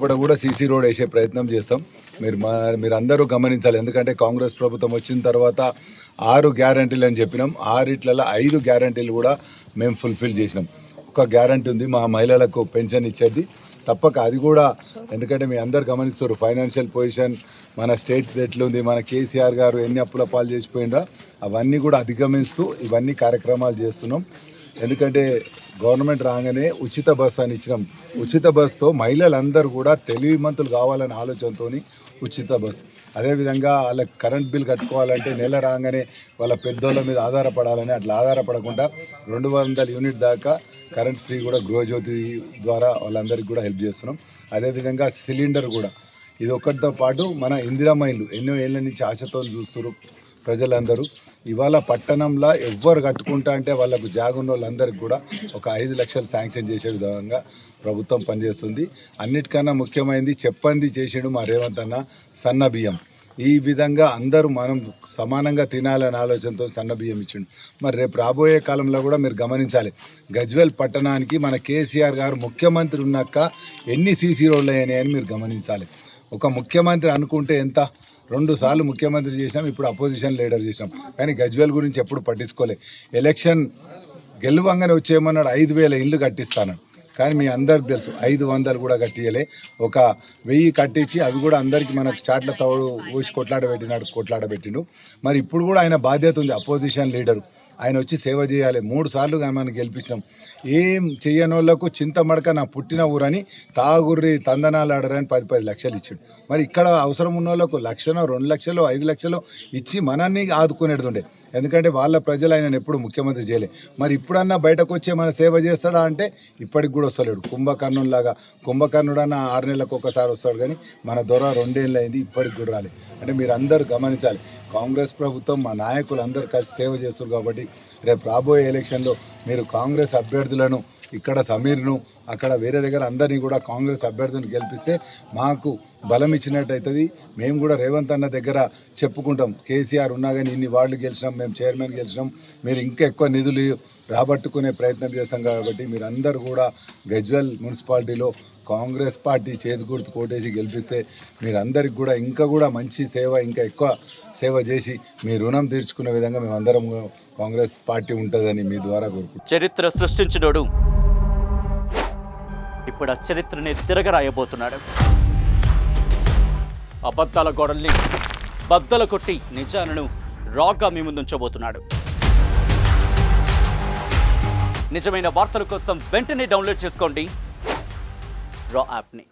లోపల కూడా CC road వేసే ప్రయత్నం చేస్తాం. మీరు అందరూ గమనించాలి. ఎందుకంటే కాంగ్రెస్ ప్రభుత్వం వచ్చిన తర్వాత 6 గ్యారంటీలు అని చెప్పినాం. 6 5 గ్యారంటీలు కూడా మేము ఫుల్ఫిల్ చేసినాం. ఒక గ్యారంటీ ఉంది, మా మహిళలకు పెన్షన్ ఇచ్చేది తప్పక అది కూడా. ఎందుకంటే మీ అందరు గమనిస్తారు ఫైనాన్షియల్ పొజిషన్ మన స్టేట్ ఎట్లుంది, మన కేసీఆర్ గారు ఎన్ని అప్పుల పాలు చేసిపోయిందా అవన్నీ కూడా అధిగమిస్తూ ఇవన్నీ కార్యక్రమాలు చేస్తున్నాం. ఎందుకంటే గవర్నమెంట్ రాగానే ఉచిత బస్ అని ఇచ్చినాం. ఉచిత బస్తో మహిళలందరూ కూడా తెలివిమంతులు కావాలనే ఆలోచనతో ఉచిత బస్. అదేవిధంగా వాళ్ళకి కరెంట్ బిల్ కట్టుకోవాలంటే నెల రాగానే వాళ్ళ పెద్దోళ్ళ మీద ఆధారపడాలని అట్లా ఆధారపడకుండా 200 యూనిట్ దాకా కరెంట్ ఫ్రీ కూడా గృహజ్యోతి ద్వారా వాళ్ళందరికీ కూడా హెల్ప్ చేస్తున్నాం. అదేవిధంగా సిలిండర్ కూడా ఇది ఒక్కటితో పాటు మన ఇందిరమ్మ ఇల్లు ఎన్నో ఏళ్ళ నుంచి ఆశతో చూస్తున్నారు ప్రజలందరూ. ఇవాళ పట్టణంలో ఎవ్వరు కట్టుకుంటా అంటే వాళ్ళకు జాగున్న వాళ్ళందరికీ కూడా ఒక 5 లక్షలు శాంక్షన్ చేసే విధంగా ప్రభుత్వం పనిచేస్తుంది. అన్నిటికన్నా ముఖ్యమైనది చెప్పంది చేసిండు మా రేవంత్ అన్న సన్న బియ్యం. ఈ విధంగా అందరూ మనం సమానంగా తినాలనే ఆలోచనతో సన్న బియ్యం ఇచ్చిండు. మరి రేపు రాబోయే కాలంలో కూడా మీరు గమనించాలి, గజ్వేల్ పట్టణానికి మన కేసీఆర్ గారు ముఖ్యమంత్రి ఉన్నాక ఎన్ని సీసీ రోడ్లు అయినాయని మీరు గమనించాలి. ఒక ముఖ్యమంత్రి అనుకుంటే ఎంత 2 సార్లు ముఖ్యమంత్రి చేసినాం, ఇప్పుడు అపోజిషన్ లీడర్ చేసినాం, కానీ గజ్వేల్ గురించి ఎప్పుడు పట్టించుకోలే. ఎలక్షన్ గెలువంగానే వచ్చేయమన్నాడు 5,000 ఇళ్ళు కట్టిస్తాను, కానీ మీ అందరికి తెలుసు 500 కూడా కట్టియలే. ఒక 1000 కట్టించి అవి కూడా అందరికీ మనకు చాట్ల తోడు ఊసి కొట్లాడబెట్టిండు. మరి ఇప్పుడు కూడా ఆయన బాధ్యత ఉంది, అపోజిషన్ లీడరు. ఆయన వచ్చి సేవ చేయాలి. 3 సార్లు మనం గెలిపించినాం. ఏం చెయ్యని వాళ్ళకు చింతమడక నా పుట్టిన ఊరని తాగుర్రి తందనాలు ఆడరని 10 లక్షలు ఇచ్చిండు. మరి ఇక్కడ అవసరం ఉన్న వాళ్ళకు 1,00,000, 2,00,000, 5 లక్షలు ఇచ్చి మనల్ని ఆదుకునేది ఉండే. ఎందుకంటే వాళ్ళ ప్రజలు ఆయన ఎప్పుడు ముఖ్యమంత్రి చేయలే. మరి ఇప్పుడన్నా బయటకు వచ్చే మన సేవ చేస్తాడా అంటే ఇప్పటికి కూడా వస్తలేడు. కుంభకర్ణుడన్న 6 నెలలకు ఒకసారి వస్తాడు, కానీ మన దొర 2 ఏళ్ళు అయింది, ఇప్పటికి కూడా రాలేదు. అంటే మీరు అందరూ గమనించాలి, కాంగ్రెస్ ప్రభుత్వం మా నాయకులు అందరూ కలిసి సేవ చేస్తారు. కాబట్టి రేపు రాబోయే ఎలక్షన్లో మీరు కాంగ్రెస్ అభ్యర్థులను, ఇక్కడ సమీర్ను, అక్కడ వేరే దగ్గర అందరినీ కూడా కాంగ్రెస్ అభ్యర్థులను గెలిపిస్తే మాకు బలం ఇచ్చినట్టు అవుతుంది. మేము కూడా రేవంత్ అన్న దగ్గర చెప్పుకుంటాం, కేసీఆర్ ఉన్నా కానీ ఇన్ని వార్డులు గెలిచినాం, మేము చైర్మన్ గెలిచినాం, మీరు ఇంకా ఎక్కువ నిధులు రాబట్టుకునే ప్రయత్నం చేస్తాం. కాబట్టి మీరు అందరూ కూడా గజ్వేల్ మున్సిపాలిటీలో కాంగ్రెస్ పార్టీ చేతి గుర్తు కోటేసి గెలిపిస్తే మీరందరికి కూడా ఇంకా కూడా మంచి సేవ, ఇంకా ఎక్కువ సేవ చేసి మీ రుణం తీర్చుకునే విధంగా మేమందరం కాంగ్రెస్ పార్టీ ఉంటుందని మీ ద్వారా కోరుకుంటున్నాం. చరిత్ర సృష్టించినోడు ఇప్పుడు ఆ చరిత్రని తిరగరాయబోతున్నాడు. అబద్ధాల గోడల్ని బద్దలు కొట్టి నిజాలను రాగా మీ ముందుంచబోతున్నాడు. నిజమైన వార్తల కోసం వెంటనే డౌన్లోడ్ చేసుకోండి రా యాప్ని.